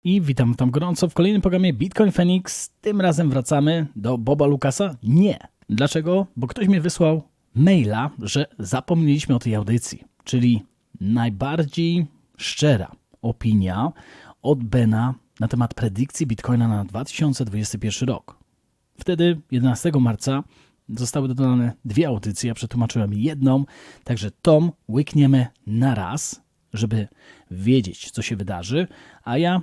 I witam tam gorąco w kolejnym programie Bitcoin Feniks. Tym razem wracamy do Boba Lucasa? Nie. Dlaczego? Bo ktoś mi wysłał maila, że zapomnieliśmy o tej audycji. Czyli najbardziej szczera opinia od Bena na temat predykcji Bitcoina na 2021 rok. Wtedy 11 marca zostały dodane 2 audycje, ja przetłumaczyłem jedną, także tą łykniemy na raz, żeby wiedzieć, co się wydarzy, a ja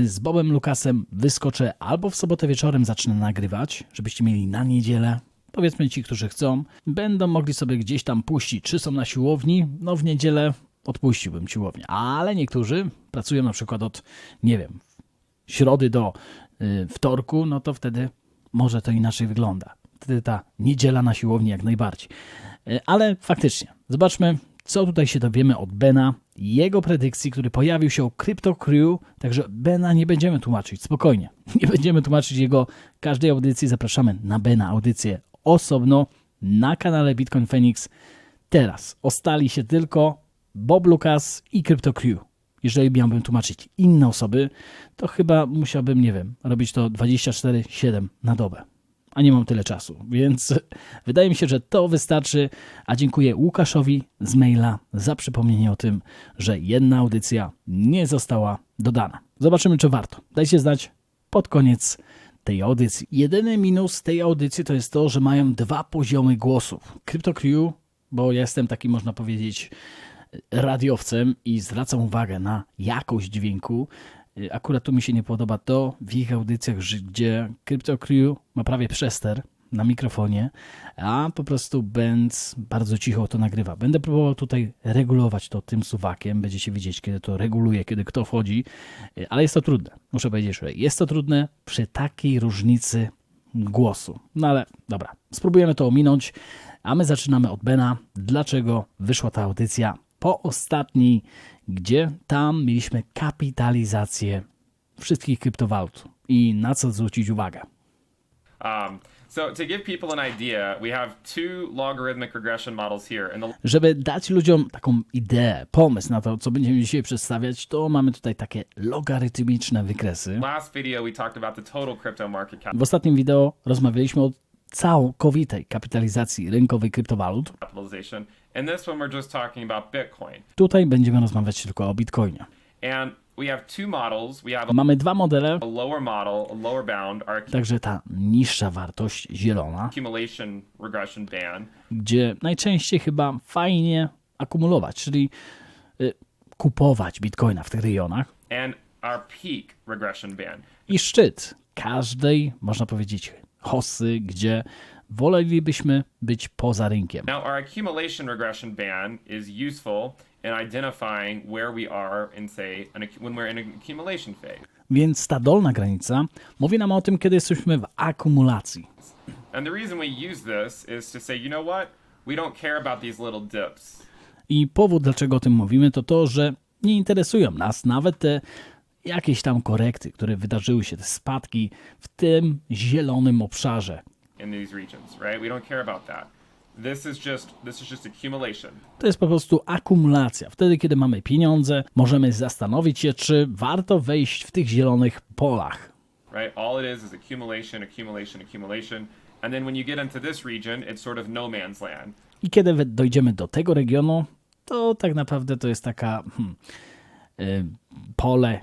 z Bobem Lucasem wyskoczę albo w sobotę wieczorem zacznę nagrywać, żebyście mieli na niedzielę. Powiedzmy ci, którzy chcą, będą mogli sobie gdzieś tam puścić, czy są na siłowni. No w niedzielę odpuściłbym siłownię, ale niektórzy pracują na przykład od, nie wiem, środy do wtorku, no to wtedy może to inaczej wygląda. Wtedy ta niedziela na siłowni jak najbardziej. Ale faktycznie, zobaczmy, co tutaj się dowiemy od Bena, jego predykcji, który pojawił się o Crypto Crew, także Bena nie będziemy tłumaczyć, spokojnie. Nie będziemy tłumaczyć jego każdej audycji, zapraszamy na Bena audycję osobno na kanale Bitcoin Feniks. Teraz ostali się tylko Bob Lucas i Crypto Crew. Jeżeli miałbym tłumaczyć inne osoby, to chyba musiałbym, nie wiem, robić to 24/7 na dobę. A nie mam tyle czasu, więc wydaje mi się, że to wystarczy. A dziękuję Łukaszowi z maila za przypomnienie o tym, że jedna audycja nie została dodana. Zobaczymy, czy warto. Dajcie znać pod koniec tej audycji. Jedyny minus tej audycji to jest to, że mają 2 poziomy głosów. Crypto Crew, bo ja jestem taki, można powiedzieć, radiowcem i zwracam uwagę na jakość dźwięku. Akurat tu mi się nie podoba to w ich audycjach, gdzie Crypto Crew ma prawie przester na mikrofonie, a po prostu Benz bardzo cicho to nagrywa. Będę próbował tutaj regulować to tym suwakiem. Będziecie widzieć, kiedy to reguluje, kiedy kto wchodzi, ale jest to trudne. Muszę powiedzieć, że jest to trudne przy takiej różnicy głosu. No ale dobra, spróbujemy to ominąć, a my zaczynamy od Bena. Dlaczego wyszła ta audycja po ostatniej, gdzie tam mieliśmy kapitalizację wszystkich kryptowalut i na co zwrócić uwagę. So to give people an idea, we have 2 logarithmic regression models here. Żeby dać ludziom taką ideę, pomysł na to, co będziemy dzisiaj przedstawiać, to mamy tutaj takie logarytmiczne wykresy. W ostatnim wideo rozmawialiśmy o całkowitej kapitalizacji rynkowej kryptowalut. Tutaj będziemy rozmawiać tylko o Bitcoinie. Mamy 2 modele, także ta niższa wartość zielona, gdzie najczęściej chyba fajnie akumulować, czyli kupować Bitcoina w tych rejonach. I szczyt każdej, można powiedzieć, Hossie, gdzie wolelibyśmy być poza rynkiem. Now, our accumulation regression band is useful in identifying where we are in, say, when we're in an accumulation phase. Więc ta dolna granica mówi nam o tym, kiedy jesteśmy w akumulacji. And the reason we use this is to say, you know what? We don't care about these little dips. I powód, dlaczego o tym mówimy, to to, że nie interesują nas nawet te jakieś tam korekty, które wydarzyły się, te spadki w tym zielonym obszarze. In these regions, right? We don't care about that. This is just accumulation. To jest po prostu akumulacja. Wtedy, kiedy mamy pieniądze, możemy zastanowić się, czy warto wejść w tych zielonych polach. Right? All it is accumulation, accumulation, accumulation. And then when you get into this region, it's sort of no man's land. I kiedy dojdziemy do tego regionu, to tak naprawdę to jest taka pole,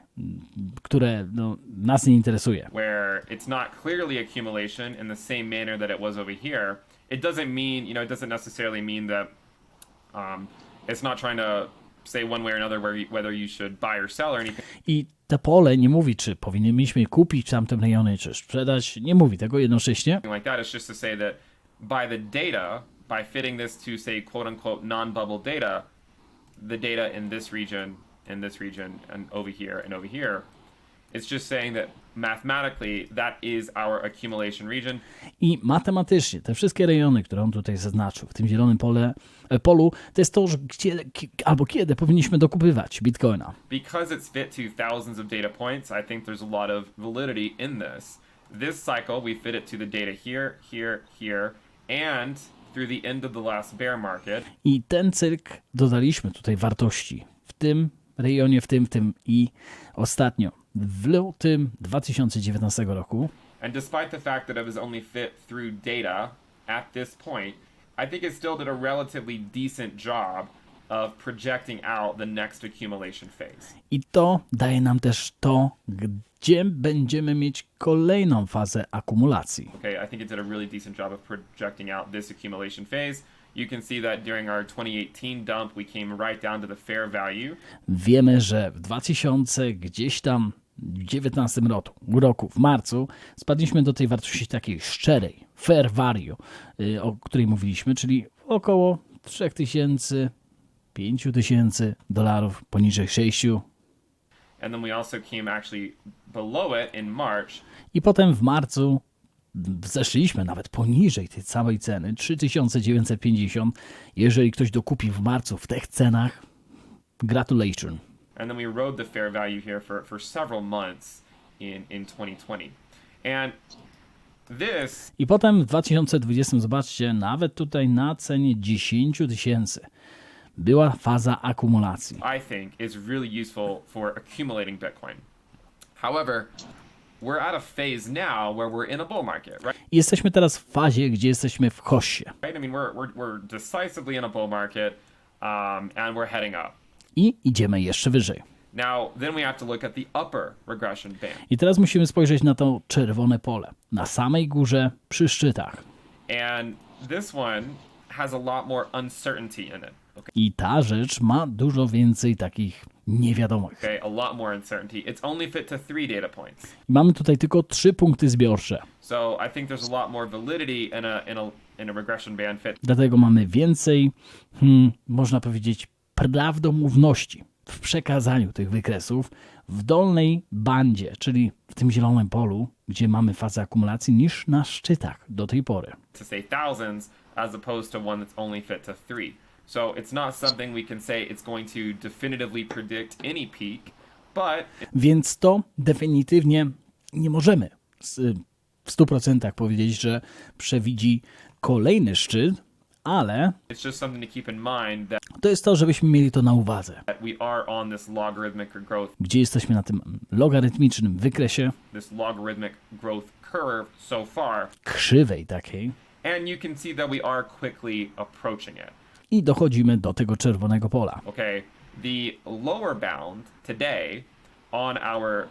które nas nie interesuje. Where it's not clearly accumulation in the same manner that it was over here. It doesn't mean, it doesn't necessarily mean that it's not trying to say one way or another whether you should buy or sell or anything. I to pole nie mówi, czy powinniśmy kupić w tamtym rejonie, czy sprzedać. Nie mówi tego jednocześnie. Like that, it's just to say that by the data, by fitting this to, say, quote unquote non-bubble data, the data in this region, and over here, it's just saying that mathematically that is our accumulation region. I matematycznie te wszystkie rejony, które on tutaj zaznaczył w tym zielonym polu, to jest to, że gdzie albo kiedy powinniśmy dokupywać Bitcoina. Because it's fit to thousands of data points, I think there's a lot of validity in this. This cycle we fit it to the data here, here, here, and through the end of the last bear market. I ten cyrk dodaliśmy tutaj wartości w tym rejonie, w tym i ostatnio. w lutym 2019 roku. And despite the fact that it was only fit through data at this point, I think it still did a relatively decent job of projecting out the next accumulation phase. I to daje nam też to, gdzie będziemy mieć kolejną fazę akumulacji. Okay, I think it did a really decent job of projecting out this accumulation phase. You can see that during our 2018 dump, we came right down to the fair value. Wiemy, że w 2019 roku, w marcu, spadliśmy do tej wartości takiej szczerej, fair value, o której mówiliśmy, czyli około 3000, 5000 dolarów, poniżej 6. And then we also came actually below it in March. I potem w marcu zeszliśmy nawet poniżej tej całej ceny, 3950. Jeżeli ktoś dokupi w marcu w tych cenach, gratulation. And then we rode the fair value here for several months in 2020. And this... I potem w 2020, zobaczcie, nawet tutaj na cenie 10 000 była faza akumulacji. I think is really useful for accumulating Bitcoin. However, we're at a phase now where we're in a bull market, right? I jesteśmy teraz w fazie, gdzie jesteśmy w Hossie. Right? I mean, we're decisively in a bull market, and we're heading up. I idziemy jeszcze wyżej. Now, then we have to look at the upper regression band. I teraz musimy spojrzeć na to czerwone pole, na samej górze, przy szczytach. And this one has a lot more uncertainty in it. Okay? I ta rzecz ma dużo więcej takich niewiadomych. Okay, a lot more uncertainty. It's only fit to 3 data points. Mamy tutaj tylko 3 punkty zbiorcze. So I think there's a lot more validity in a regression band fit. Dlatego mamy więcej, można powiedzieć, prawdomówności w przekazaniu tych wykresów w dolnej bandzie, czyli w tym zielonym polu, gdzie mamy fazę akumulacji, niż na szczytach do tej pory. To say thousands as opposed to one that's only fit to 3. So it's not something we can say it's going to definitively predict any peak, but... Więc to definitywnie nie możemy w 100% powiedzieć, że przewidzi kolejny szczyt, ale it's just something to keep in mind that to jest to, żebyśmy mieli to na uwadze. we are on this logarithmic growth, Gdzie jesteśmy na tym logarytmicznym wykresie, this logarithmic growth curve so far, krzywej takiej, and you can see that we are quickly approaching it. i dochodzimy do tego czerwonego pola. Okay, the lower bound today on our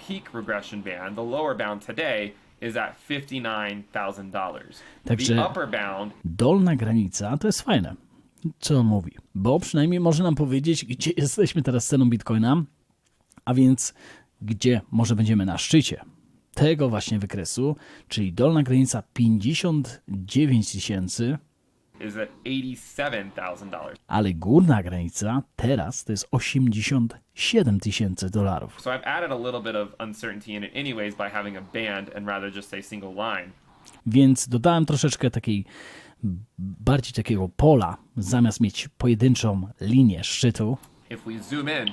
peak regression band, the lower bound today is at $59,000. Także The upper bound dolna granica to jest fajne, co on mówi, bo przynajmniej może nam powiedzieć, gdzie jesteśmy teraz z ceną Bitcoina, a więc gdzie może będziemy na szczycie tego właśnie wykresu, czyli dolna granica 59 000, is at $87,000. ale górna granica teraz to jest 87 000 dolarów. So I've added a little bit of uncertainty in it anyways by having a band and rather just a single line. Więc dodałem troszeczkę takiej, bardziej takiego pola, zamiast mieć pojedynczą linię szczytu. If we zoom in,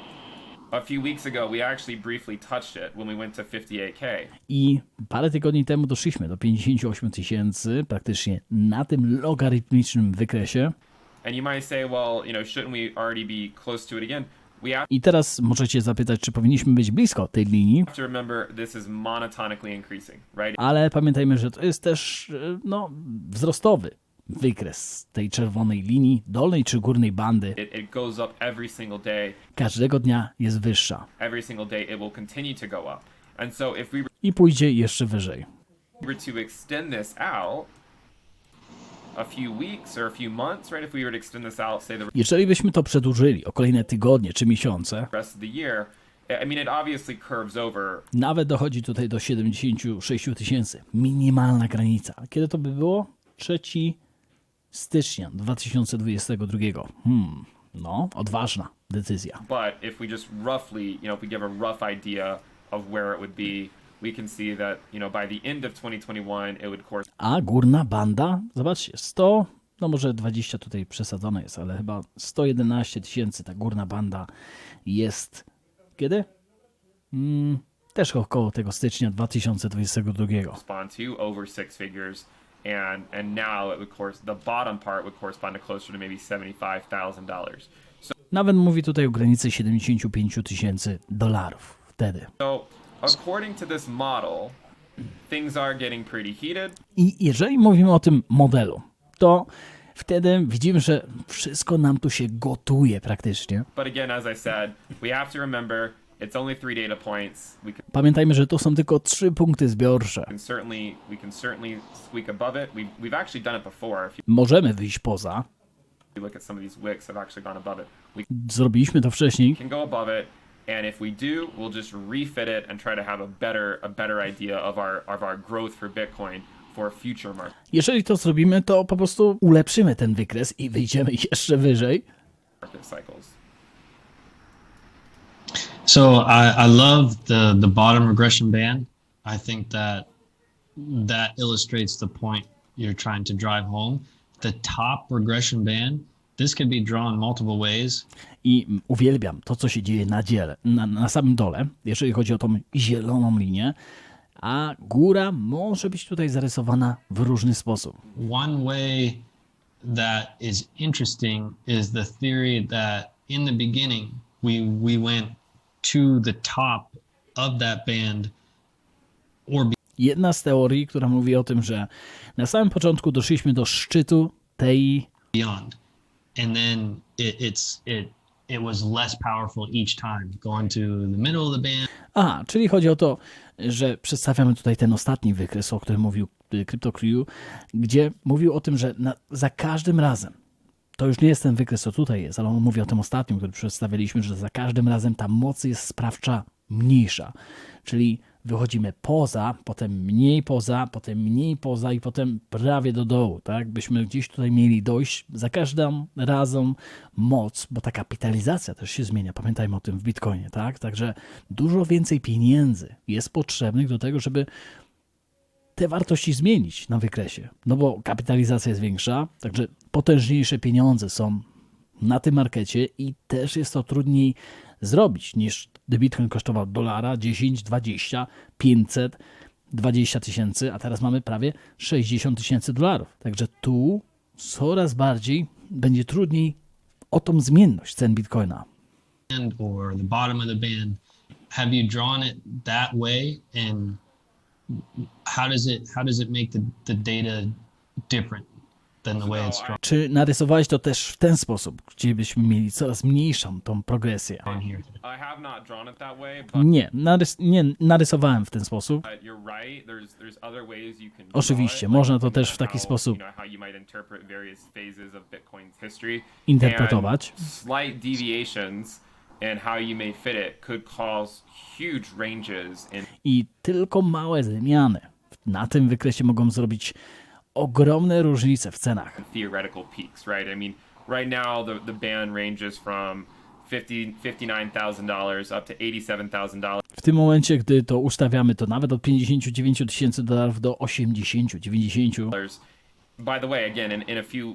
a few weeks ago we actually briefly touched it when we went to 58K. I parę tygodni temu doszliśmy do 58 000, praktycznie na tym logarytmicznym wykresie. And you might say, well, shouldn't we already be close to it again? We have I teraz możecie zapytać, czy powinniśmy być blisko tej linii, to remember this is monotonically increasing, right? ale pamiętajmy, że to jest też wzrostowy wykres tej czerwonej linii, dolnej czy górnej bandy. It goes up every single day. Każdego dnia jest wyższa Every single day it will continue to go up. And so if we i pójdzie jeszcze wyżej. were to extend this out a few weeks or a few months, right? If we were to extend this out, say the Jeżeli byśmy to przedłużyli o kolejne tygodnie czy miesiące, rest of the year, I mean, it obviously curves over. nawet dochodzi tutaj do 76 000. Minimalna granica. Kiedy to by było? 3 stycznia 2022. No, odważna decyzja. But if we just roughly, if we give a rough idea of where it would be, we can see that, by the end of 2021, it would course. A górna banda, zobaczcie, 100, no może 20 tutaj przesadzone jest, ale chyba 111 000 ta górna banda jest. Kiedy? Też około tego stycznia 2022. Correspond to over 6 figures, and now it would the bottom part would correspond to closer to maybe $75,000. So Nawet mówi tutaj o granicy 75 000 dolarów. wtedy. So, according to this model, things are getting pretty heated. I jeżeli mówimy o tym modelu, to wtedy widzimy, że wszystko nam tu się gotuje praktycznie. But again, as I said, we have to remember it's only 3 data points. Pamiętajmy, że to są tylko 3 punkty zbiorcze. We can certainly squeak above it. We've actually done it before. If Możemy wyjść poza. you look at some of these wicks have actually gone above it. We Zrobiliśmy to wcześniej. can go above it, and if we do, we'll just refit it and try to have a better idea of our growth for Bitcoin for future Jeżeli to zrobimy, to po prostu ulepszymy ten wykres i wyjdziemy jeszcze wyżej. market cycles. So I love the bottom regression band. I think that illustrates the point you're trying to drive home. The top regression band, this can be drawn multiple ways. I uwielbiam to, co się dzieje na samym dole, jeżeli chodzi o tą zieloną linię, a góra może być tutaj zarysowana w różny sposób. One way that is interesting is the theory that in the beginning we went to the top of that band or Jedna z teorii, która mówi o tym, że na samym początku doszliśmy do szczytu tej beyond, and then it was less powerful each time, going to the middle of the band. Aha, czyli chodzi o to, że przedstawiamy tutaj ten ostatni wykres, o którym mówił Który, gdzie mówił o tym, że za każdym razem, to już nie jest ten wykres, co tutaj jest, ale on mówi o tym ostatnim, który przedstawialiśmy, że za każdym razem ta moc jest sprawcza mniejsza. Czyli wychodzimy poza, potem mniej poza i potem prawie do dołu, tak? Byśmy gdzieś tutaj mieli dojść za każdym razem moc, bo ta kapitalizacja też się zmienia. Pamiętajmy o tym w Bitcoinie, tak? Także dużo więcej pieniędzy jest potrzebnych do tego, żeby te wartości zmienić na wykresie. No bo kapitalizacja jest większa, także potężniejsze pieniądze są na tym markecie i też jest to trudniej zrobić niż gdy Bitcoin kosztował $1, 10, 20, 500, 20 tysięcy, a teraz mamy prawie 60 tysięcy dolarów. Także tu coraz bardziej będzie trudniej o tą zmienność cen Bitcoina. Or the bottom of the band. Have you drawn it that way, and how does it make the data different than the way it's drawn Czy narysowałeś to też w ten sposób, gdzie byśmy mieli coraz mniejszą tą progresję? here? I have not drawn it that way, but Nie narysowałem w ten sposób. you're right. There's other ways you can draw Oczywiście, it, można like, to też w taki how, sposób how you might interpret various phases of Bitcoin's history. interpretować. And slight deviations in how you may fit it could cause huge ranges in I tylko małe zmiany na tym wykresie mogą zrobić ogromne różnice w cenach. theoretical peaks, right? I mean, right now the band ranges from $59,000 up to $87,000. W tym momencie, gdy to ustawiamy, to nawet od 59 tysięcy dolarów do 80, 90. By the way, again,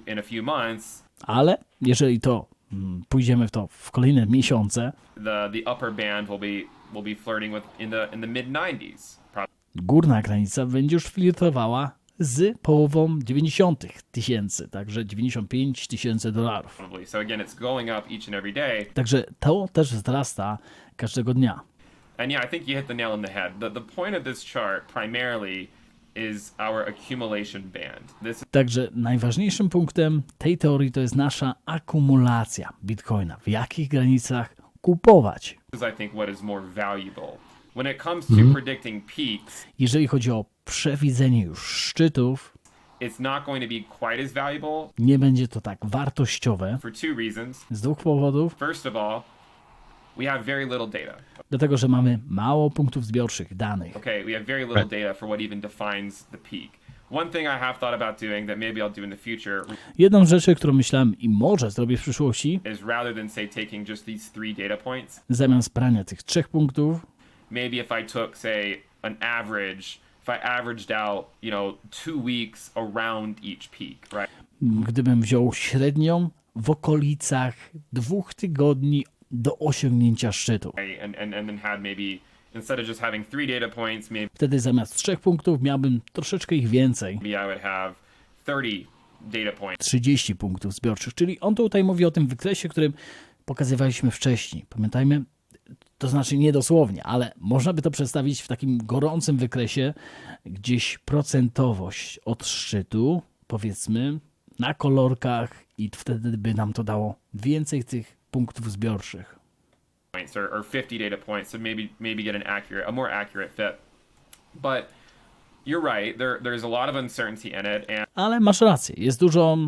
in a few months, Ale jeżeli to pójdziemy w to w kolejne miesiące, the upper band will be flirting with in the mid 90s. górna granica będzie już flirtowała z połową 90 tysięcy, także 95 tysięcy dolarów. Probably. So again, it's going up each and every day. Także to też wzrasta każdego dnia. And yeah, I think you hit the nail on the head. The point of this chart primarily is our accumulation band. This Także najważniejszym punktem tej teorii to jest nasza akumulacja Bitcoina. W jakich granicach kupować? is, I think, what is more valuable. When it comes to predicting peaks, Jeżeli chodzi o przewidzenie już szczytów, it's not going to be quite as valuable nie będzie to tak wartościowe for 2 reasons. z 2 powodów. First of all, we have very little data. Dlatego, że mamy mało punktów zbiorczych danych. Okay, we have very little data for what even defines the peak. One thing I have thought about doing that maybe I'll do in the future Jedną z rzeczy, którą myślałem i może zrobię w przyszłości, is rather than say taking just these 3 data points, zamiast brania tych 3 punktów, maybe if I took, say, an average, if I averaged out, 2 weeks around each peak, right? gdybym wziął średnią w okolicach 2 tygodni do osiągnięcia szczytu. And then had maybe, instead of just having 3 data points, maybe Wtedy zamiast 3 punktów miałbym troszeczkę ich więcej. I would have 30 data points. 30 punktów zbiorczych, czyli on tutaj mówi o tym wykresie, którym pokazywaliśmy wcześniej. Pamiętajmy, to znaczy nie dosłownie, ale można by to przedstawić w takim gorącym wykresie, gdzieś procentowość od szczytu, powiedzmy, na kolorkach i wtedy by nam to dało więcej tych punktów zbiorczych. points or 50 data points to maybe get a more accurate fit. But you're right, there's a lot of uncertainty in it, Ale masz rację, jest dużo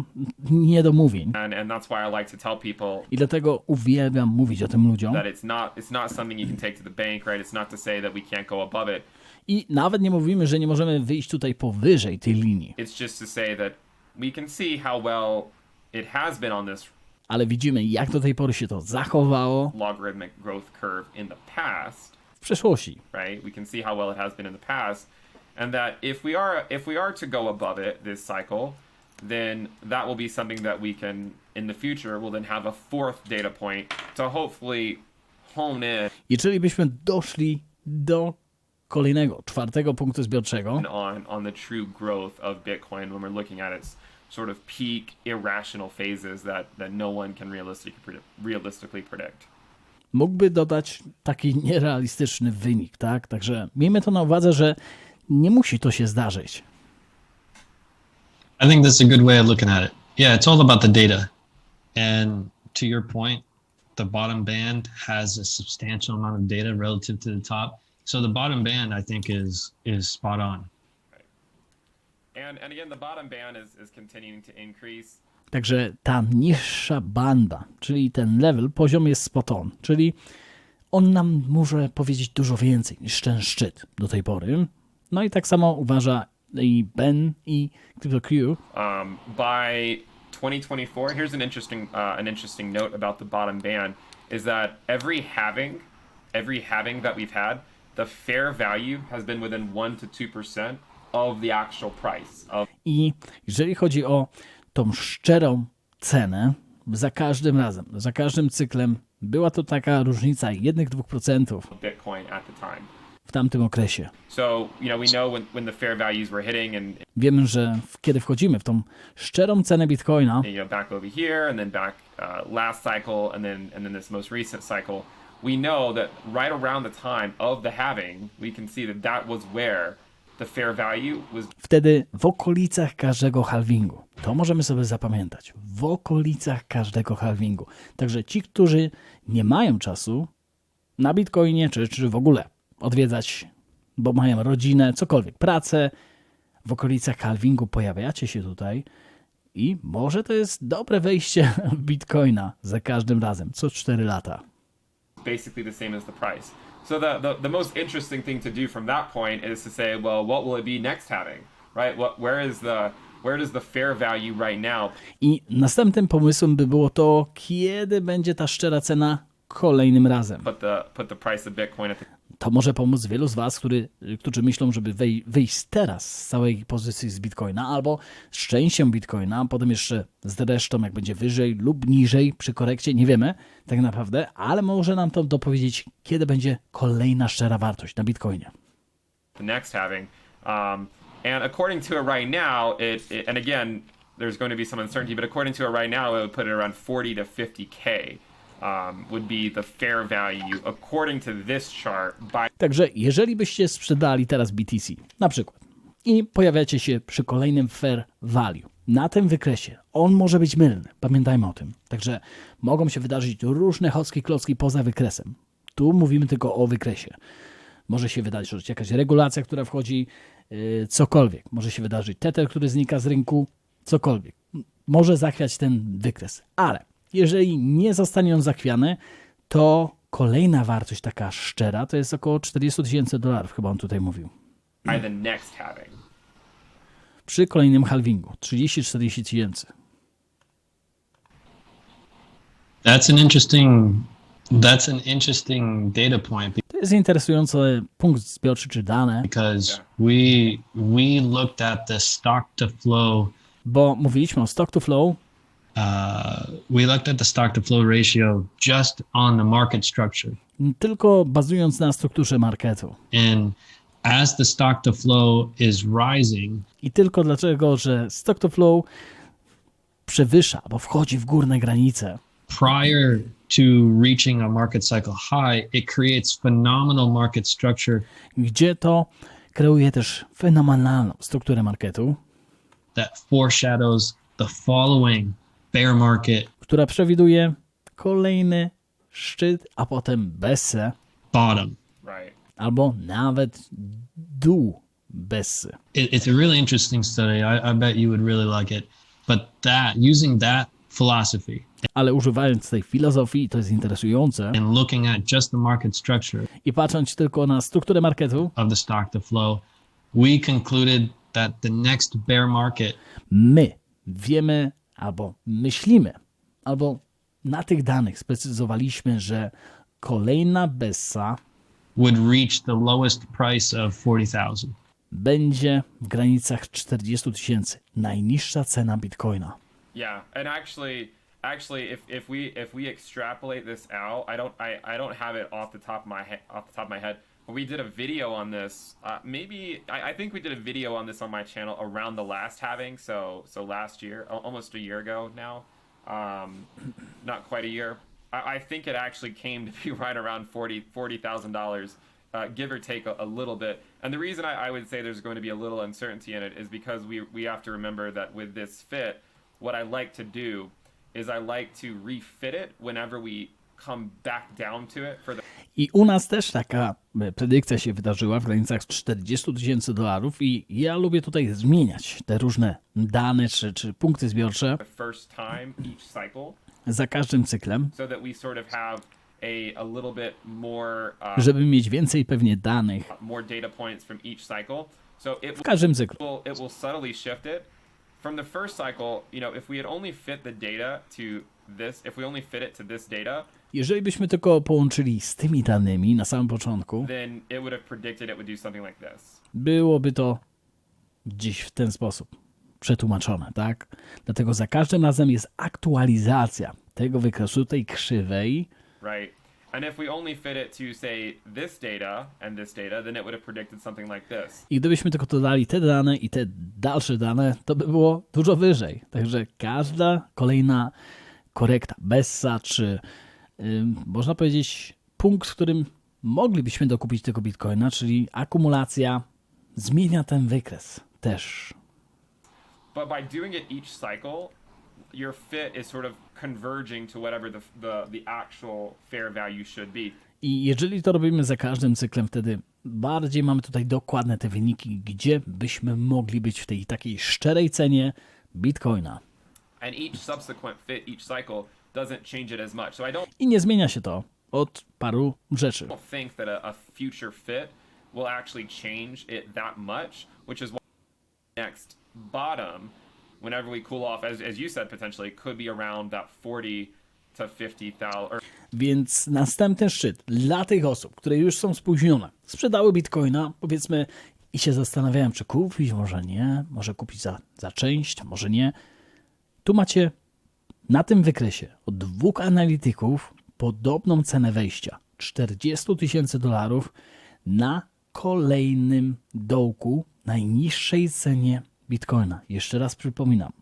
niedomówień and that's why I like to tell people i dlatego uwielbiam mówić o tym ludziom. that it's not something you can take to the bank, right? It's not to say that we can't go above it. I nawet nie mówimy, że nie możemy wyjść tutaj powyżej tej linii. It's just to say that we can see how well it has been on this Ale widzimy, jak do tej pory się to zachowało logarithmic growth curve in the past, w przeszłości. right? We can see how well it has been in the past, and that if we are to go above it this cycle, then that will be something that we can in the future will then have a fourth data point to hopefully hone in Jeżeli byśmy doszli do kolejnego, czwartego punktu zbiorczego, on the true growth of Bitcoin when we're looking at its sort of peak irrational phases that no one can realistically predict. mógłby dodać taki nierealistyczny wynik, tak? Także miejmy to na uwadze, że nie musi to się zdarzyć. I think that's a good way of looking at it. Yeah, it's all about the data. And to your point, the bottom band has a substantial amount of data relative to the top. So the bottom band, I think, is spot on. And again, the bottom band is continuing to increase. Także ta niższa banda, czyli ten level, poziom jest spot on, czyli on nam może powiedzieć dużo więcej niż ten szczyt do tej pory. No i tak samo uważa i Ben i Krypto. By 2024, here's an interesting note about the bottom band is that every halving that we've had, the fair value has been within 1 to 2% of the actual price of I jeżeli chodzi o tą szczerą cenę, za każdym razem, za każdym cyklem była to taka różnica 1-2% Bitcoin at the time. w tamtym okresie. So, we know when the fair values were hitting and Wiemy, że kiedy wchodzimy w tą szczerą cenę Bitcoina, back over here and then back last cycle and then this most recent cycle, we know that right around the time of the halving, we can see that was where the fair value was wtedy w okolicach każdego halvingu. To możemy sobie zapamiętać. W okolicach każdego halvingu. Także ci, którzy nie mają czasu na Bitcoinie, czy w ogóle odwiedzać, bo mają rodzinę, cokolwiek, pracę, w okolicach halvingu pojawiacie się tutaj i może to jest dobre wejście w Bitcoina za każdym razem, co 4 lata. basically the same as the price. So the most interesting thing to do from that point is to say, well, what will it be next halving, right? Where does the fair value right now? I następnym pomysłem by było to, kiedy będzie ta szczera cena kolejnym razem. Put the price of Bitcoin at the To może pomóc wielu z Was, którzy myślą, żeby wyjść teraz z całej pozycji z Bitcoina albo z częścią Bitcoina, a potem jeszcze z resztą, jak będzie wyżej lub niżej przy korekcie, nie wiemy tak naprawdę, ale może nam to dopowiedzieć, kiedy będzie kolejna szczera wartość na Bitcoinie. the next halving. And according to it right now, and again, there's going to be some uncertainty, but according to it right now, it would put it around 40 to 50K. Would be the fair value according to this chart by Także jeżeli byście sprzedali teraz BTC, na przykład, i pojawiacie się przy kolejnym fair value, na tym wykresie, on może być mylny, pamiętajmy o tym. Także mogą się wydarzyć różne chocki klocki poza wykresem. Tu mówimy tylko o wykresie. Może się wydarzyć jakaś regulacja, która wchodzi, cokolwiek. Może się wydarzyć tether, który znika z rynku, cokolwiek. Może zachwiać ten wykres, ale jeżeli nie zostanie on zachwiany, to kolejna wartość taka szczera to jest około $40,000, chyba on tutaj mówił. by the next halving. Przy kolejnym halvingu 30-40 tysięcy. That's an interesting data point To jest interesujący punkt zbiorczy czy dane, because we looked at the stock to flow. bo mówiliśmy o stock to flow, We looked at the stock to flow ratio just on the market structure. tylko bazując na strukturze marketu. And as the stock to flow is rising, I tylko dlatego, że stock to flow przewyższa, bo wchodzi w górne granice. prior to reaching a market cycle high, it creates phenomenal market structure gdzie to kreuje też fenomenalną strukturę marketu, that foreshadows the following bear market która przewiduje kolejny szczyt, a potem bessę, bottom. Right. albo nawet dół bessy. It's a really interesting study. I bet you would really like it. But using that philosophy Ale używając tej filozofii, to jest interesujące, and looking at just the market structure i patrząc tylko na strukturę marketu, of the stock to flow, we concluded that the next bear market my wiemy, albo myślimy, albo na tych danych sprecyzowaliśmy, że kolejna bessa would reach the lowest price of 40,000. będzie w granicach 40 000. Najniższa cena Bitcoina. Yeah, and actually, if we extrapolate this out, I don't have it off the top of my head. But we did a video on this. I think we did a video on this on my channel around the last halving. So last year, almost a year ago now. Not quite a year. I think it actually came to be right around $40,000. Give or take a little bit. And the reason I would say there's going to be a little uncertainty in it is because we have to remember that with this fit, what I like to do is I like to refit it whenever we come back down to it for the. I u nas też taka predykcja się wydarzyła w granicach 40 000 i ja lubię tutaj zmieniać te różne dane czy punkty zbiorcze First time each cycle, za każdym cyklem, so that we sort of have a little bit more żeby mieć więcej pewnie danych more data points from each cycle. So w każdym cyklu. it will subtly shift it. From the first cycle, if we had only fit the data to this, if we only fit it to this data, Jeżeli byśmy tylko połączyli z tymi danymi na samym początku, then it would have predicted it would do something like this. byłoby to gdzieś w ten sposób przetłumaczone, tak? Dlatego za każdym razem jest aktualizacja tego wykresu, tej krzywej, Right. And if we only fit it to say this data and this data, then it would have predicted something like this. i gdybyśmy tylko dodali te dane i te dalsze dane, to by było dużo wyżej. Także każda kolejna korekta, bessa, czy można powiedzieć punkt, w którym moglibyśmy dokupić tego Bitcoina, czyli akumulacja, zmienia ten wykres też. But by doing it each cycle, your fit is sort of converging to whatever the actual fair value should be. I jeżeli to robimy za każdym cyklem, wtedy bardziej mamy tutaj dokładne te wyniki, gdzie byśmy mogli być w tej takiej szczerej cenie Bitcoina. And each subsequent fit, each cycle doesn't change it as much. So I I nie zmienia się to od paru rzeczy. don't think that a future fit will actually change it that much, which is why the next bottom, whenever we cool off, as you said, potentially could be around that 40 to 50,000. Więc następny szczyt dla tych osób, które już są spóźnione, sprzedały Bitcoina, powiedzmy, i się zastanawiają, czy kupić, może nie, może kupić za część, może nie. Tu macie na tym wykresie od dwóch analityków podobną cenę wejścia. $40,000 na kolejnym dołku, najniższej cenie Bitcoina. Jeszcze raz przypominam,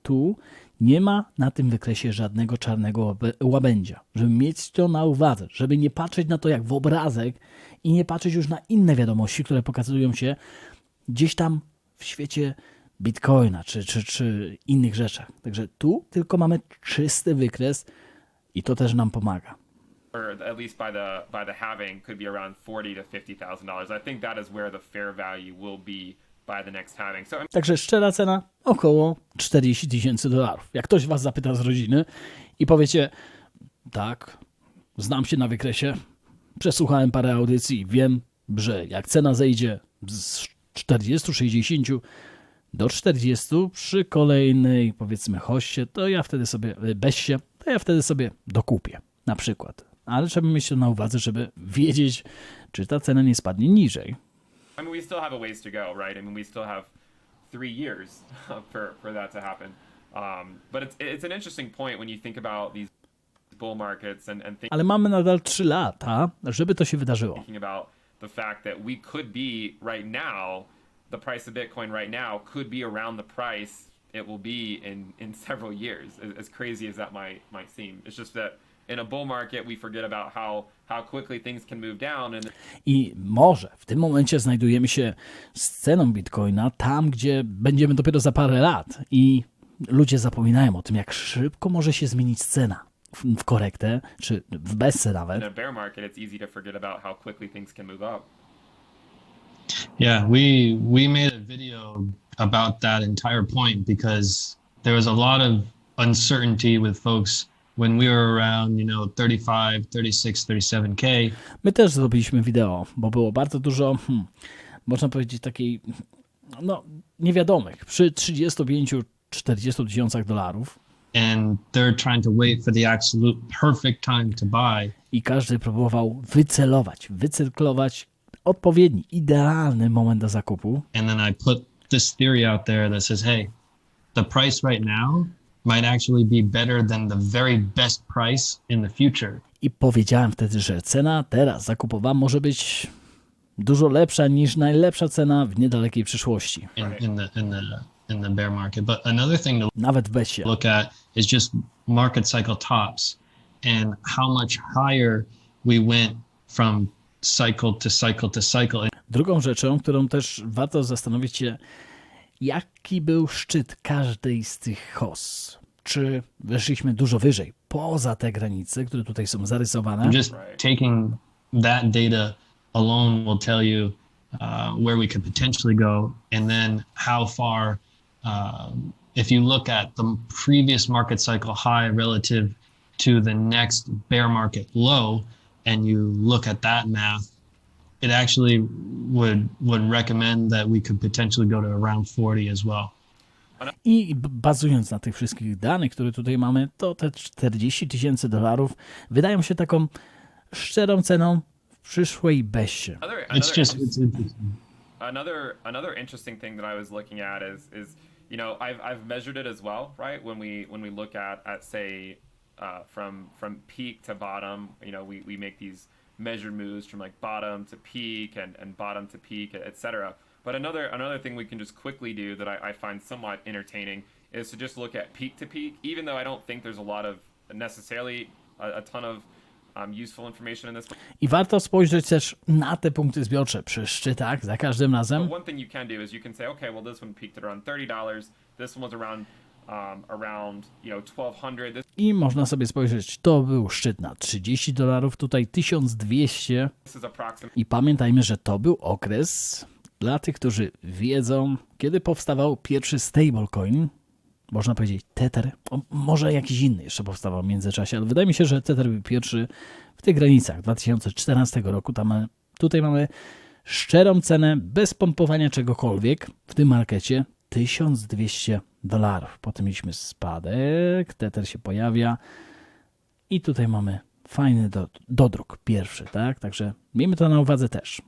tu nie ma na tym wykresie żadnego czarnego łabędzia. Żeby mieć to na uwadze, żeby nie patrzeć na to jak w obrazek i nie patrzeć już na inne wiadomości, które pokazują się gdzieś tam w świecie Bitcoina czy innych rzeczach. Także tu tylko mamy czysty wykres i to też nam pomaga. Or at least by the halving could be around 40 to 50,000 dollars. I think that is where the fair value will be by the next halving. So Także szczera cena około $40,000. Jak ktoś was zapyta z rodziny i powiecie, tak, znam się na wykresie, przesłuchałem parę audycji i wiem, że jak cena zejdzie z 40, 60 do 40 przy kolejnej, powiedzmy, Hossie, to ja wtedy sobie, Bessie, to ja wtedy sobie dokupię, na przykład. Ale trzeba mieć to na uwadze, żeby wiedzieć, czy ta cena nie spadnie niżej. I mean, we still have a ways to go, right? I mean, we still have 3 years for that to happen. But it's an interesting point when you think about these bull markets and Ale mamy nadal 3 lata, żeby to się wydarzyło. thinking about the fact that we could be right now, the price of Bitcoin right now could be around the price it will be in several years, as crazy as that might seem. It's just that in a bull market, we forget about how quickly things can move down. I może w tym momencie znajdujemy się z ceną Bitcoina tam, gdzie będziemy dopiero za parę lat i ludzie zapominają o tym, jak szybko może się zmienić cena w korektę, czy w bezce nawet. In a bear market, it's easy to forget about how quickly things can move up. Yeah, we made a video about that entire point because there was a lot of uncertainty with folks when we were around, 35, 36, 37K. My też zrobiliśmy wideo, bo było bardzo dużo, można powiedzieć, takiej, niewiadomych. Przy 35-40 tysiącach dolarów. And they're trying to wait for the absolute perfect time to buy. I każdy próbował wycyrklować odpowiedni, idealny moment do zakupu. And then I put this theory out there that says, hey, the price right now might actually be better than the very best price in the future. I powiedziałem wtedy, że cena teraz zakupowa może być dużo lepsza niż najlepsza cena w niedalekiej przyszłości. In the bear market. But another thing to Nawet w besie. look at is just market cycle tops and how much higher we went from cycle to cycle to cycle. Drugą rzeczą, którą też warto zastanowić się, jaki był szczyt każdej z tych hoss. Czy weszliśmy dużo wyżej, poza te granice, które tutaj są zarysowane? Just taking that data alone will tell you where we could potentially go, and then how far. If you look at the previous market cycle high relative to the next bear market low, and you look at that math, it actually would recommend that we could potentially go to around 40 as well. I bazując na tych wszystkich danych, które tutaj mamy, to te 40 tysięcy dolarów wydają się taką szczerą ceną w przyszłej besie. It's interesting. Another interesting thing that I was looking at is I've measured it as well, right? When we look at say from peak to bottom, we make these measured moves from like bottom to peak and bottom to peak, etc. But another thing we can just quickly do that I find somewhat entertaining is to just look at peak to peak, even though I don't think there's a lot of necessarily a ton of useful information in this. I warto spojrzeć też na te punkty zbiorcze przy szczytach za każdym razem. But one thing you can do is you can say, okay, well this one peaked at around $30, this one was around 1200. I można sobie spojrzeć, to był szczyt na $30, tutaj 1200. I pamiętajmy, że to był okres, dla tych, którzy wiedzą, kiedy powstawał pierwszy stablecoin, można powiedzieć Tether, może jakiś inny jeszcze powstawał w międzyczasie, ale wydaje mi się, że Tether był pierwszy w tych granicach 2014 roku. Tutaj mamy szczerą cenę bez pompowania czegokolwiek w tym markecie $1200. Potem mieliśmy spadek, Tether się pojawia i tutaj mamy fajny dodruk pierwszy, tak? Także miejmy to na uwadze też.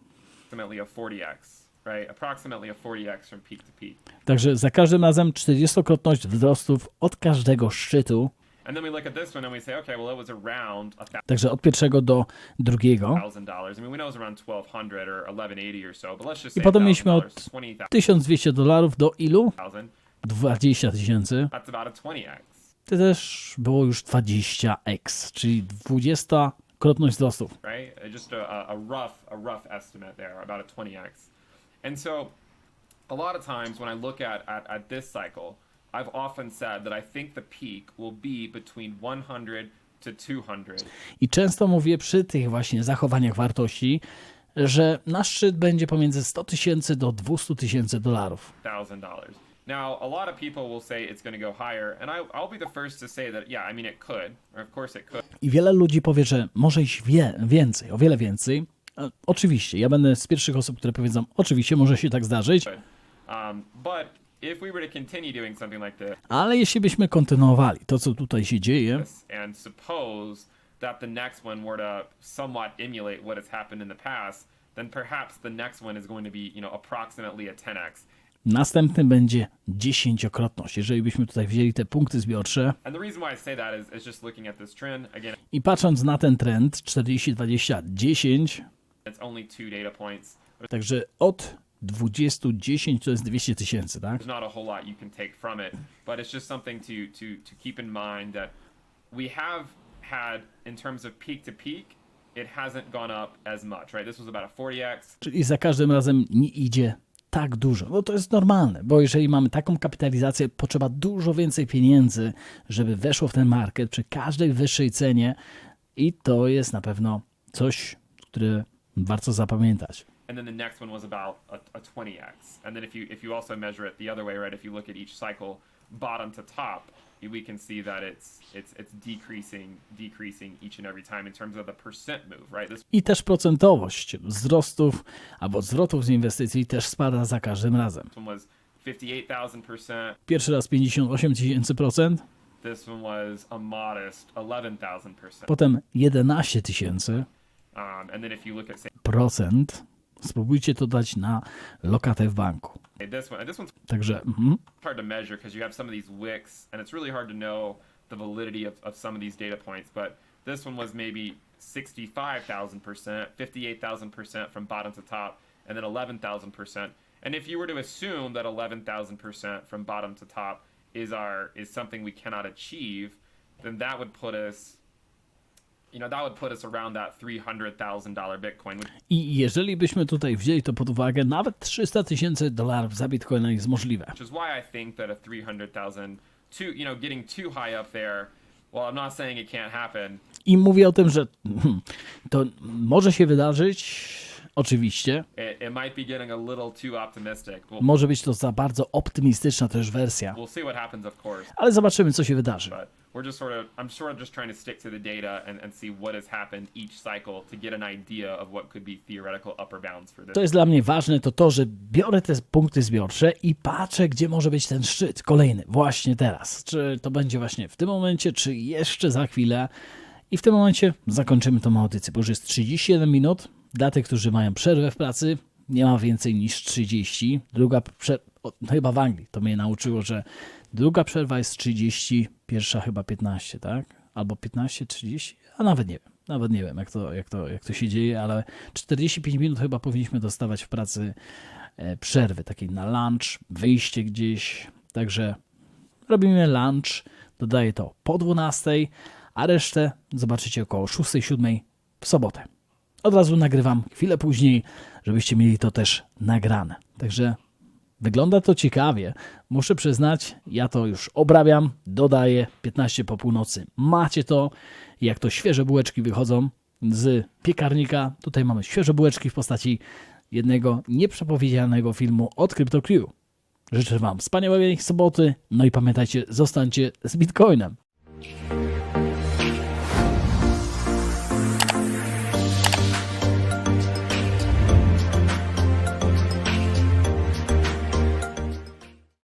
Approximately a 40x from peak to peak. Także za każdym razem 40-krotność wzrostów od każdego szczytu. And then we look at this one and we say, okay, well it was around Także od pierwszego do drugiego. $1,000. I mean, we know it's around 1200 or 1180 or so, but let's just say I potem mieliśmy od $20,000 $1200 do ilu? 20 tysięcy. That's about a 20x. To też było już 20x, czyli 20-krotność wzrostów. Right? Just a rough estimate there, about a 20x. And so a lot of times when I look at this cycle, I've often said that I think the peak will be between 100 to 200. I często mówię przy tych właśnie zachowaniach wartości, że nasz szczyt będzie pomiędzy 100 tysięcy do 200 tysięcy dolarów. $1,000. Now, a lot of people will say it's going to go higher, and I'll be the first to say that, yeah, I mean, it could, or of course it could. I wiele ludzi powie, że może iść więcej, o wiele więcej. Oczywiście, ja będę z pierwszych osób, które powiedzą, oczywiście może się tak zdarzyć. But if we were to continue doing something like this, ale jeśli byśmy kontynuowali to, co tutaj się dzieje, and suppose that the next one were to somewhat emulate what has happened in the past, then perhaps the next one is going to be, approximately a 10x. Następny będzie 10-krotność, jeżeli byśmy tutaj wzięli te punkty zbiorcze. And the reason why I say that is just looking at this trend again. I patrząc na ten trend 40, 20, 10. It's only 2 data points. Także od 2010 to jest 200 000, tak? There's not a whole lot you can take from it, but it's just something to keep in mind that we have had, in terms of peak to peak, it hasn't gone up as much, right? This was about a 40x. Czyli za każdym razem nie idzie tak dużo. No to jest normalne, bo jeżeli mamy taką kapitalizację, potrzeba dużo więcej pieniędzy, żeby weszło w ten market przy każdej wyższej cenie i to jest na pewno coś, które warto zapamiętać. And then the next one was about a 20x. And then if you also measure it the other way, right? If you look at each cycle, bottom to top, we can see that it's decreasing each and every time in terms of the percent move, right? I też procentowość wzrostów albo zwrotów z inwestycji też spada za każdym razem. This one was 58,000%. Pierwszy raz 58 000%, This one was a modest 11,000%. potem 11 000%. And then if you look at say Spróbujcie to dać na lokatę w banku. this one's Także hard to measure because you have some of these wicks, and it's really hard to know the validity of some of these data points. But this one was maybe 65,000%, 58,000% from bottom to top, and then 11,000%. And if you were to assume that 11,000% from bottom to top is something we cannot achieve, then that would put us, around that $300,000 Bitcoin. i jeżeli byśmy tutaj wzięli to pod uwagę, nawet $300,000 za Bitcoina jest możliwe. Which is why I think that a 300,000, getting too high up there. Well, I'm not saying it can't happen. I mówię o tym, że to może się wydarzyć, oczywiście. It might be getting a little too optimistic. Może być to za bardzo optymistyczna też wersja. We'll see what happens, of course. Ale zobaczymy, co się wydarzy. But I'm sort of just trying to stick to the data and see what has happened each cycle to get an idea of what could be theoretical upper bounds for this. To jest dla mnie ważne, to, że biorę te punkty zbiorcze i patrzę, gdzie może być ten szczyt kolejny, właśnie teraz. Czy to będzie właśnie w tym momencie, czy jeszcze za chwilę. I w tym momencie zakończymy tą audycję, bo już jest 31 minut. Dla tych, którzy mają przerwę w pracy, nie ma więcej niż 30. Chyba w Anglii to mnie nauczyło, że druga przerwa jest 30, pierwsza chyba 15, tak? Albo 15, 30, a nawet nie wiem, jak to się dzieje, ale 45 minut chyba powinniśmy dostawać w pracy przerwy, takiej na lunch, wyjście gdzieś. Także robimy lunch, dodaję to po 12, a resztę zobaczycie około 6, 7 w sobotę. Od razu nagrywam chwilę później, żebyście mieli to też nagrane. Także wygląda to ciekawie. Muszę przyznać, ja to już obrabiam, dodaję 15 po północy. Macie to, jak to świeże bułeczki wychodzą z piekarnika. Tutaj mamy świeże bułeczki w postaci jednego nieprzepowiedzianego filmu od Krypto Crew. Życzę Wam wspaniałej soboty, no i pamiętajcie, zostańcie z Bitcoinem.